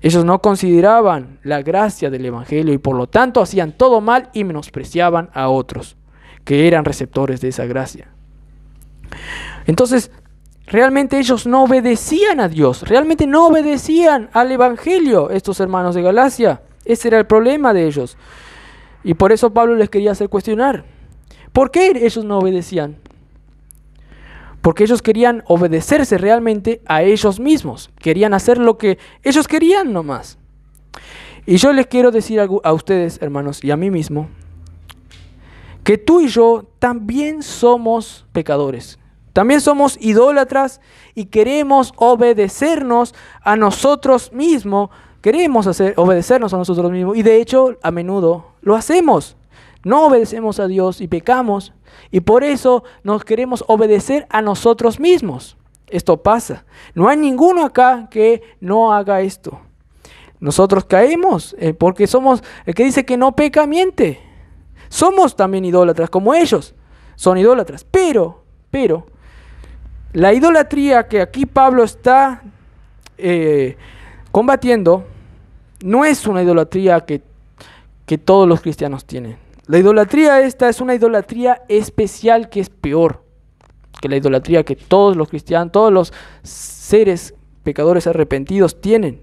Ellos no consideraban la gracia del Evangelio y por lo tanto hacían todo mal y menospreciaban a otros que eran receptores de esa gracia. Entonces, realmente ellos no obedecían a Dios, realmente no obedecían al Evangelio, estos hermanos de Galacia. Ese era el problema de ellos. Y por eso Pablo les quería hacer cuestionar. ¿Por qué ellos no obedecían? Porque ellos querían obedecerse realmente a ellos mismos. Querían hacer lo que ellos querían nomás. Y yo les quiero decir a ustedes, hermanos, y a mí mismo, que tú y yo también somos pecadores. También somos idólatras y queremos obedecernos a nosotros mismos. Queremos obedecernos a nosotros mismos y de hecho a menudo lo hacemos. No obedecemos a Dios y pecamos y por eso nos queremos obedecer a nosotros mismos. Esto pasa. No hay ninguno acá que no haga esto. Nosotros caemos porque somos el que dice que no peca miente. Somos también idólatras como ellos. Son idólatras. Pero la idolatría que aquí Pablo está combatiendo no es una idolatría que todos los cristianos tienen. La idolatría esta es una idolatría especial que es peor que la idolatría que todos los cristianos, todos los seres pecadores arrepentidos tienen.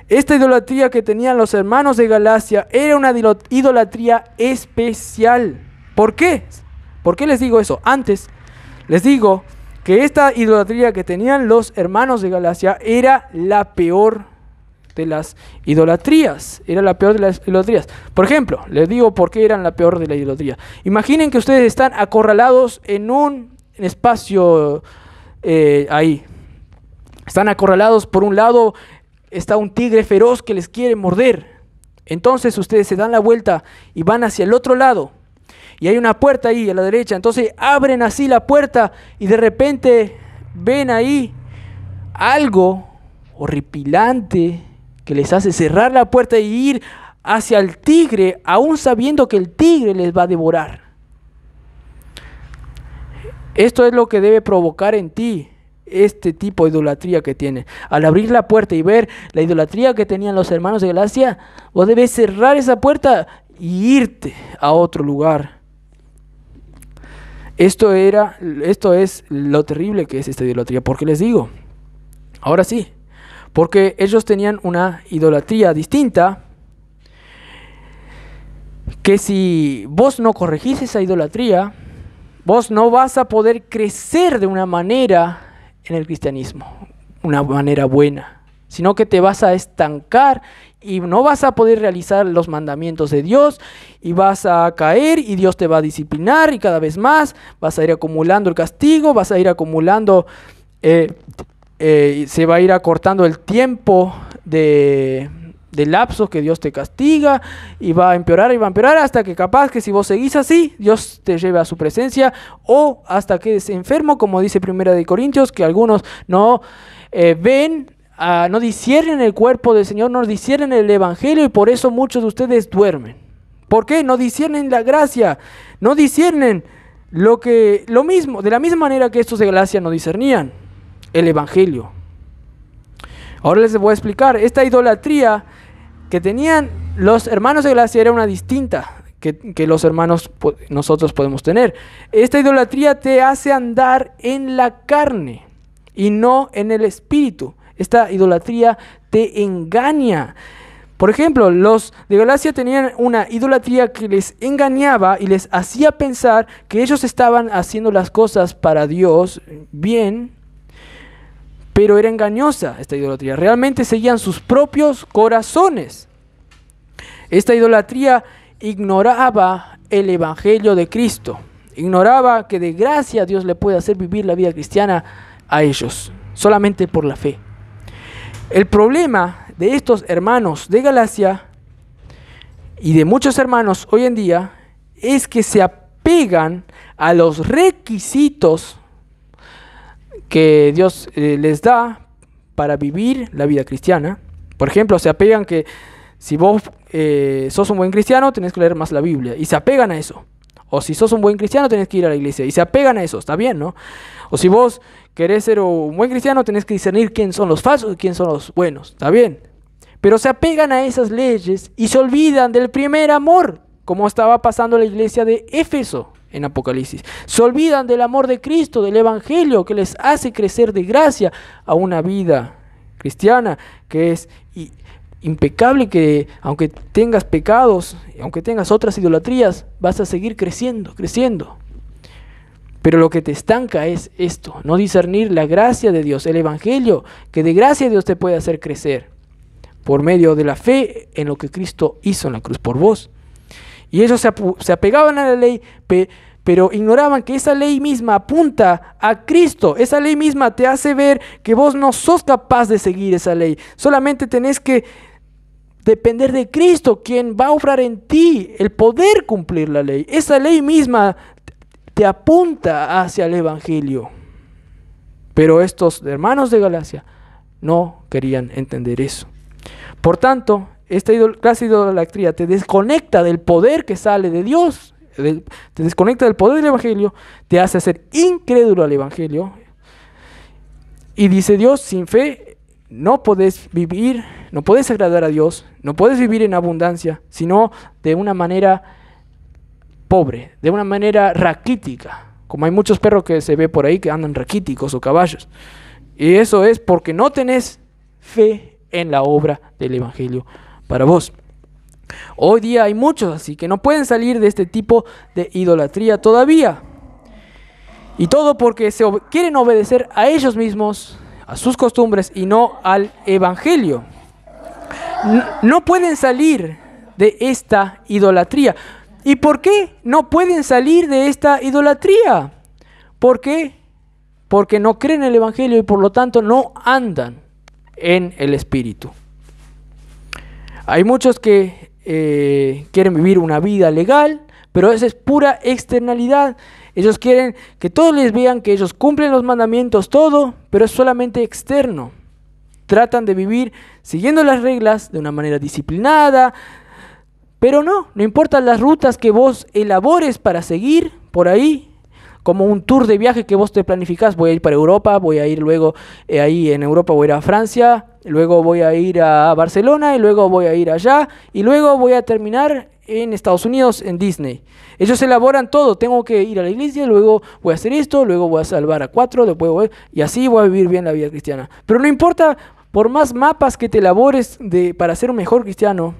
Esta idolatría que tenían los hermanos de Galacia era una idolatría especial. ¿Por qué? ¿Por qué les digo eso? Antes les digo que esta idolatría que tenían los hermanos de Galacia era la peor de las idolatrías. Era la peor de las idolatrías. Por ejemplo, les digo por qué eran la peor de la idolatría. Imaginen que ustedes están acorralados en un espacio ahí. Están acorralados, por un lado está un tigre feroz que les quiere morder. Entonces ustedes se dan la vuelta y van hacia el otro lado. Y hay una puerta ahí a la derecha. Entonces abren así la puerta y de repente ven ahí algo horripilante que les hace cerrar la puerta y ir hacia el tigre, aún sabiendo que el tigre les va a devorar. Esto es lo que debe provocar en ti este tipo de idolatría que tiene. Al abrir la puerta y ver la idolatría que tenían los hermanos de Galacia, vos debes cerrar esa puerta y irte a otro lugar. Esto es lo terrible que es esta idolatría. ¿Por qué les digo? Ahora sí. Porque ellos tenían una idolatría distinta, que si vos no corregís esa idolatría, vos no vas a poder crecer de una manera en el cristianismo, una manera buena, sino que te vas a estancar y no vas a poder realizar los mandamientos de Dios y vas a caer y Dios te va a disciplinar y cada vez más vas a ir acumulando el castigo, vas a ir acumulando se va a ir acortando el tiempo de lapsos que Dios te castiga y va a empeorar hasta que capaz que si vos seguís así, Dios te lleve a su presencia o hasta que quedes enfermo, como dice 1 Corintios, que algunos no no disciernen el cuerpo del Señor, no disciernen el Evangelio y por eso muchos de ustedes duermen. ¿Por qué? No disciernen la gracia, no disciernen lo mismo, de la misma manera que estos de Galacia no discernían el Evangelio. Ahora les voy a explicar. Esta idolatría que tenían los hermanos de Galacia era una distinta que los hermanos nosotros podemos tener. Esta idolatría te hace andar en la carne y no en el espíritu. Esta idolatría te engaña. Por ejemplo, los de Galacia tenían una idolatría que les engañaba y les hacía pensar que ellos estaban haciendo las cosas para Dios bien, pero era engañosa esta idolatría. Realmente seguían sus propios corazones. Esta idolatría ignoraba el evangelio de Cristo. Ignoraba que de gracia Dios le puede hacer vivir la vida cristiana a ellos, solamente por la fe. El problema de estos hermanos de Galacia y de muchos hermanos hoy en día es que se apegan a los requisitos que Dios les da para vivir la vida cristiana. Por ejemplo, se apegan que si vos sos un buen cristiano, tenés que leer más la Biblia, y se apegan a eso. O si sos un buen cristiano, tenés que ir a la iglesia, y se apegan a eso, está bien, ¿no? O si vos querés ser un buen cristiano, tenés que discernir quién son los falsos y quién son los buenos, está bien. Pero se apegan a esas leyes y se olvidan del primer amor, como estaba pasando en la iglesia de Éfeso en Apocalipsis. Se olvidan del amor de Cristo, del evangelio que les hace crecer de gracia a una vida cristiana que es impecable, que aunque tengas pecados, aunque tengas otras idolatrías, vas a seguir creciendo. Pero lo que te estanca es esto, no discernir la gracia de Dios, el evangelio, que de gracia Dios te puede hacer crecer por medio de la fe en lo que Cristo hizo en la cruz por vos. Y ellos se apegaban a la ley, pero ignoraban que esa ley misma apunta a Cristo. Esa ley misma te hace ver que vos no sos capaz de seguir esa ley. Solamente tenés que depender de Cristo, quien va a obrar en ti el poder cumplir la ley. Esa ley misma te apunta hacia el evangelio. Pero estos hermanos de Galacia no querían entender eso. Por tanto, esta clase de idolatría te desconecta del poder que sale de Dios, te desconecta del poder del evangelio, te hace ser incrédulo al evangelio. Y dice Dios, sin fe no podés vivir, no podés agradar a Dios, no podés vivir en abundancia, sino de una manera pobre, de una manera raquítica, como hay muchos perros que se ve por ahí que andan raquíticos o caballos. Y eso es porque no tenés fe en la obra del evangelio para vos. Hoy día hay muchos así que no pueden salir de este tipo de idolatría todavía. Y todo porque quieren obedecer a ellos mismos, a sus costumbres y no al evangelio. No pueden salir de esta idolatría. ¿Y por qué no pueden salir de esta idolatría? ¿Por qué? Porque no creen en el evangelio y por lo tanto no andan en el espíritu. Hay muchos que quieren vivir una vida legal, pero esa es pura externalidad. Ellos quieren que todos les vean que ellos cumplen los mandamientos, todo, pero es solamente externo. Tratan de vivir siguiendo las reglas de una manera disciplinada, pero no importan las rutas que vos elabores para seguir por ahí, como un tour de viaje que vos te planificás. Voy a ir para Europa, voy a ir luego ahí en Europa, voy a ir a Francia, luego voy a ir a Barcelona y luego voy a ir allá y luego voy a terminar en Estados Unidos en Disney. Ellos elaboran todo, tengo que ir a la iglesia, luego voy a hacer esto, luego voy a salvar a 4, después y así voy a vivir bien la vida cristiana. Pero no importa, por más mapas que te elabores para ser un mejor cristiano,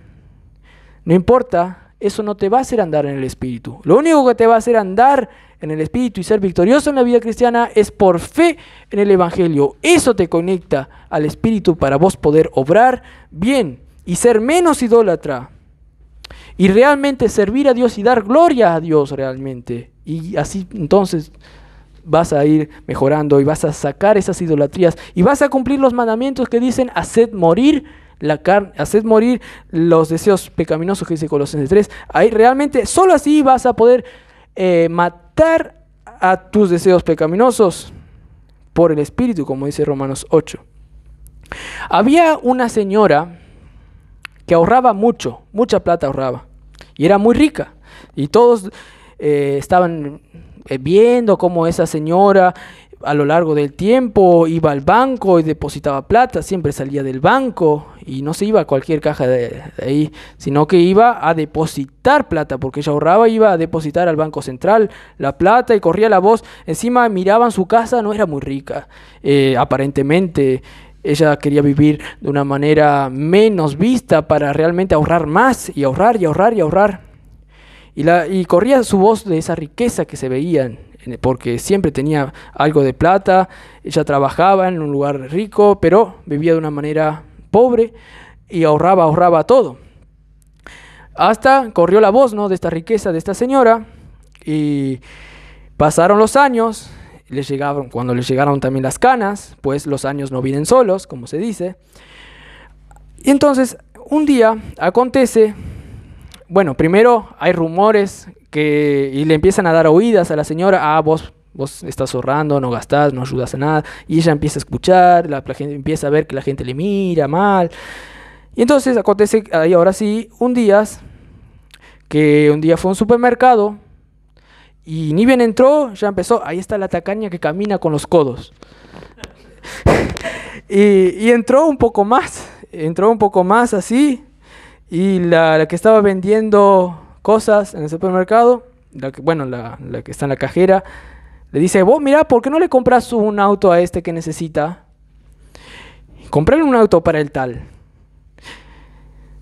no importa, eso no te va a hacer andar en el espíritu. Lo único que te va a hacer andar en el espíritu y ser victorioso en la vida cristiana es por fe en el evangelio. Eso te conecta al espíritu para vos poder obrar bien y ser menos idólatra y realmente servir a Dios y dar gloria a Dios realmente. Y así entonces vas a ir mejorando y vas a sacar esas idolatrías y vas a cumplir los mandamientos que dicen: haced morir la carne, haced morir los deseos pecaminosos, que dice Colosenses 3. Ahí realmente solo así vas a poder matar a tus deseos pecaminosos por el espíritu, como dice Romanos 8. Había una señora que ahorraba mucha plata ahorraba, y era muy rica, y todos estaban viendo cómo esa señora a lo largo del tiempo iba al banco y depositaba plata, siempre salía del banco y no se iba a cualquier caja de ahí, sino que iba a depositar plata, porque ella ahorraba, iba a depositar al Banco Central la plata y corría la voz. Encima miraban su casa, no era muy rica, aparentemente ella quería vivir de una manera menos vista para realmente ahorrar más y ahorrar y ahorrar y ahorrar. Y corría su voz de esa riqueza que se veía porque siempre tenía algo de plata. Ella trabajaba en un lugar rico, pero vivía de una manera pobre y ahorraba todo. Hasta corrió la voz, ¿no?, de esta riqueza de esta señora, y pasaron los años. Cuando les llegaron también las canas, pues los años no vienen solos, como se dice. Y entonces, un día acontece, bueno, primero hay rumores y le empiezan a dar oídas a la señora. Vos estás ahorrando, no gastás, no ayudas a nada. Y ella empieza a escuchar, la gente empieza a ver que la gente le mira mal. Y entonces acontece, ahora sí, un día fue a un supermercado y ni bien entró, ya empezó, ahí está la tacaña que camina con los codos. y entró un poco más así, y la que estaba vendiendo cosas en el supermercado, la que está en la cajera, le dice: vos, mira, ¿por qué no le compras un auto a este que necesita? Comprarle un auto para el tal.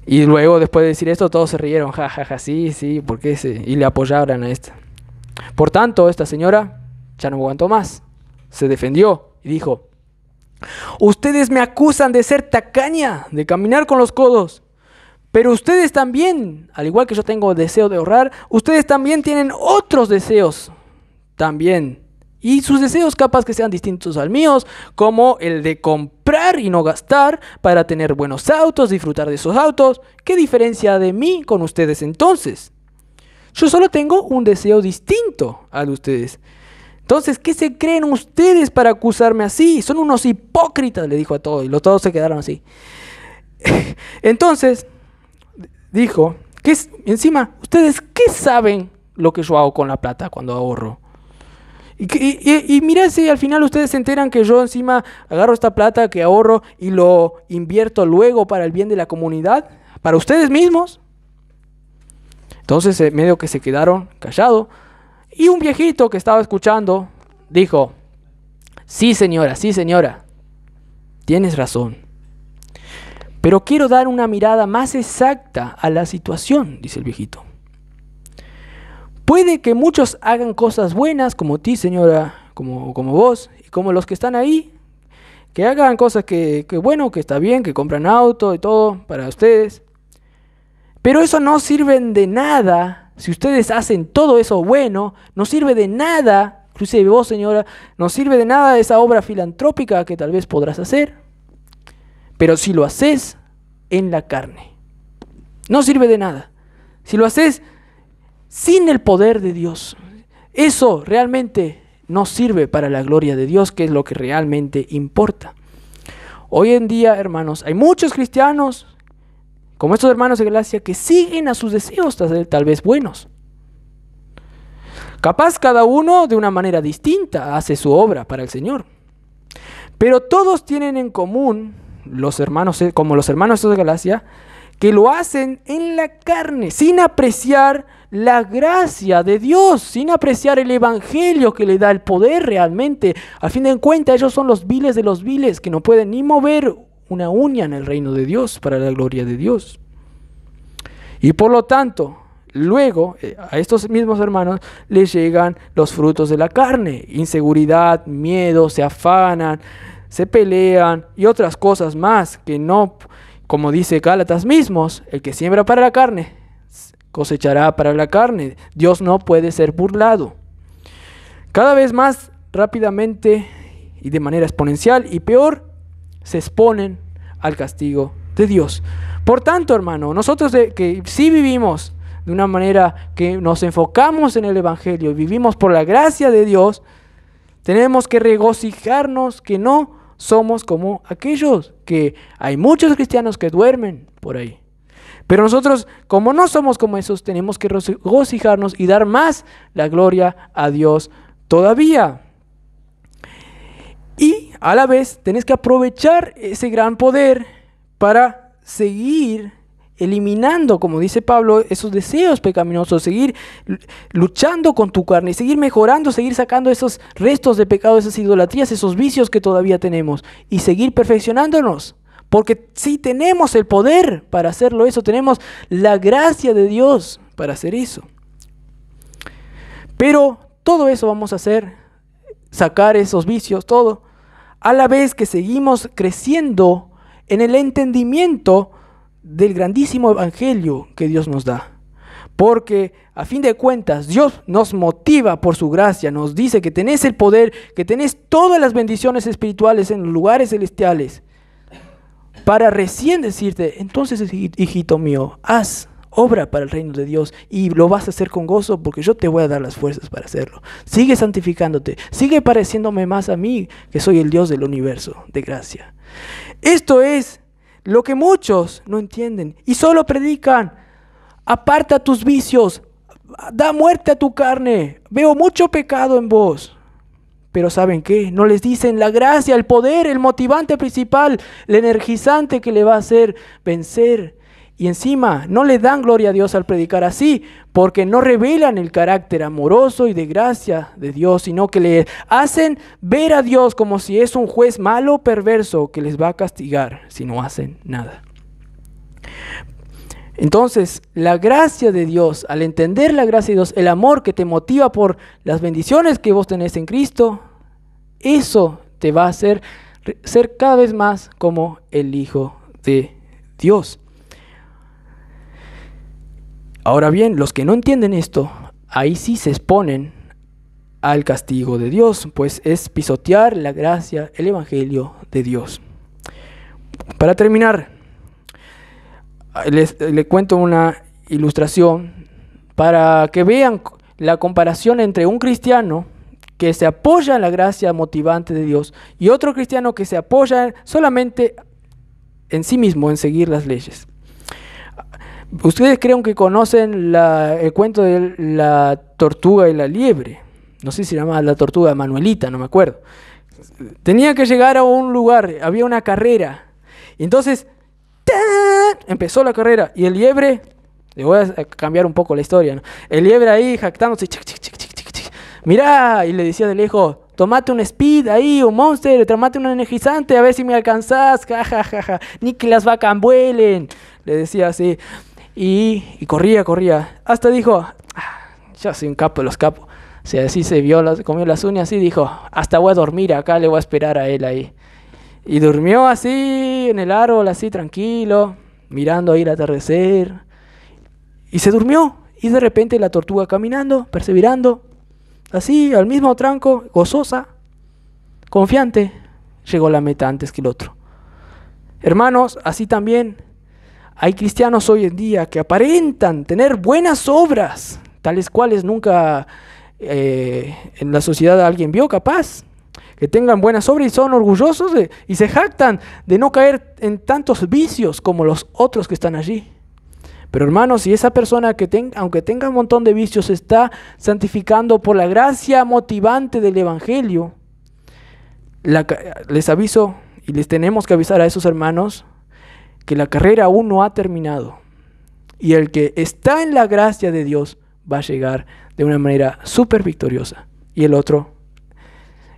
Y luego, después de decir esto, todos se rieron, sí, ¿por qué? Y le apoyaron a esta. Por tanto, esta señora ya no aguantó más, se defendió y dijo: ustedes me acusan de ser tacaña, de caminar con los codos, pero ustedes también, al igual que yo tengo deseo de ahorrar, ustedes también tienen otros deseos, también. Y sus deseos capaz que sean distintos al míos, como el de comprar y no gastar para tener buenos autos, disfrutar de esos autos. ¿Qué diferencia de mí con ustedes entonces? Yo solo tengo un deseo distinto al de ustedes. Entonces, ¿qué se creen ustedes para acusarme así? Son unos hipócritas, le dijo a todos, y todos se quedaron así. Entonces, dijo, encima, ¿ustedes qué saben lo que yo hago con la plata cuando ahorro? Y mira si al final ustedes se enteran que yo encima agarro esta plata que ahorro y lo invierto luego para el bien de la comunidad, para ustedes mismos. Entonces medio que se quedaron callados, y un viejito que estaba escuchando dijo: sí señora, tienes razón, pero quiero dar una mirada más exacta a la situación, dice el viejito. Puede que muchos hagan cosas buenas, como ti, señora, como vos, y como los que están ahí, que hagan cosas que está bien, que compran auto y todo para ustedes. Pero eso no sirve de nada. Si ustedes hacen todo eso bueno, no sirve de nada, inclusive vos, señora, no sirve de nada esa obra filantrópica que tal vez podrás hacer. Pero si lo haces en la carne, no sirve de nada. Si lo haces sin el poder de Dios, eso realmente no sirve para la gloria de Dios, que es lo que realmente importa. Hoy en día, hermanos, hay muchos cristianos, como estos hermanos de Galacia, que siguen a sus deseos tal vez buenos. Capaz cada uno de una manera distinta hace su obra para el Señor. Pero todos tienen en común, como los hermanos de Galacia, que lo hacen en la carne, sin apreciar la gracia de Dios, sin apreciar el evangelio que le da el poder realmente. Al fin de cuentas, ellos son los viles de los viles, que no pueden ni mover una uña en el reino de Dios para la gloria de Dios. Y por lo tanto, luego a estos mismos hermanos les llegan los frutos de la carne: inseguridad, miedo, se afanan, se pelean y otras cosas más que no, como dice Gálatas mismos, el que siembra para la carne cosechará para la carne. Dios no puede ser burlado. Cada vez más rápidamente y de manera exponencial y peor, se exponen al castigo de Dios. Por tanto, hermano, nosotros que sí vivimos de una manera que nos enfocamos en el evangelio y vivimos por la gracia de Dios, tenemos que regocijarnos que no somos como aquellos, que hay muchos cristianos que duermen por ahí. Pero nosotros, como no somos como esos, tenemos que regocijarnos y dar más la gloria a Dios todavía. Y a la vez tenés que aprovechar ese gran poder para seguir eliminando, como dice Pablo, esos deseos pecaminosos, seguir luchando con tu carne, seguir mejorando, seguir sacando esos restos de pecado, esas idolatrías, esos vicios que todavía tenemos, y seguir perfeccionándonos. Porque sí tenemos el poder para hacerlo eso, tenemos la gracia de Dios para hacer eso. Pero todo eso vamos a hacer, sacar esos vicios, todo, a la vez que seguimos creciendo en el entendimiento del grandísimo evangelio que Dios nos da. Porque a fin de cuentas Dios nos motiva por su gracia, nos dice que tenés el poder, que tenés todas las bendiciones espirituales en los lugares celestiales, para recién decirte, entonces hijito mío, haz obra para el reino de Dios y lo vas a hacer con gozo porque yo te voy a dar las fuerzas para hacerlo. Sigue santificándote, sigue pareciéndome más a mí, que soy el Dios del universo de gracia. Esto es lo que muchos no entienden y solo predican: aparta tus vicios, da muerte a tu carne, veo mucho pecado en vos. Pero ¿saben qué? No les dicen la gracia, el poder, el motivante principal, el energizante que le va a hacer vencer. Y encima no le dan gloria a Dios al predicar así, porque no revelan el carácter amoroso y de gracia de Dios, sino que le hacen ver a Dios como si es un juez malo, perverso, que les va a castigar si no hacen nada. Entonces, la gracia de Dios, al entender la gracia de Dios, el amor que te motiva por las bendiciones que vos tenés en Cristo, eso te va a hacer ser cada vez más como el Hijo de Dios. Ahora bien, los que no entienden esto, ahí sí se exponen al castigo de Dios, pues es pisotear la gracia, el evangelio de Dios. Para terminar, les cuento una ilustración para que vean la comparación entre un cristiano que se apoya en la gracia motivante de Dios y otro cristiano que se apoya solamente en sí mismo, en seguir las leyes. Ustedes creo que conocen el cuento de la tortuga y la liebre. No sé si se llama la tortuga Manuelita, no me acuerdo. Tenía que llegar a un lugar, había una carrera. Y entonces empezó la carrera y el liebre, le voy a cambiar un poco la historia, ¿no? El liebre ahí jactándose, mirá, y le decía de lejos: tomate un speed ahí, un monster, tomate un energizante, a ver si me alcanzás, jajajaja, ni que las vacas vuelen, le decía así. Y corría, hasta dijo: yo soy un capo de los capos. O sea, así se vio, comió las uñas y dijo: hasta voy a dormir acá, le voy a esperar a él ahí. Y durmió así en el árbol, así tranquilo, mirando ahí el atardecer. Y se durmió. Y de repente la tortuga caminando, perseverando, así al mismo tranco, gozosa, confiante, llegó a la meta antes que el otro. Hermanos, así también hay cristianos hoy en día que aparentan tener buenas obras, tales cuales nunca en la sociedad alguien vio capaz. Que tengan buenas obras y son orgullosos y se jactan de no caer en tantos vicios como los otros que están allí. Pero hermanos, si esa persona aunque tenga un montón de vicios, se está santificando por la gracia motivante del evangelio, les aviso y les tenemos que avisar a esos hermanos que la carrera aún no ha terminado. Y el que está en la gracia de Dios va a llegar de una manera súper victoriosa. Y el otro,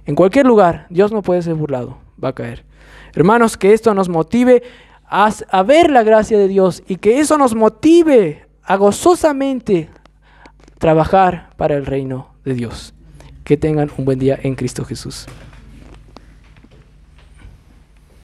en cualquier lugar, Dios no puede ser burlado, va a caer. Hermanos, que esto nos motive a ver la gracia de Dios y que eso nos motive a gozosamente trabajar para el reino de Dios. Que tengan un buen día en Cristo Jesús.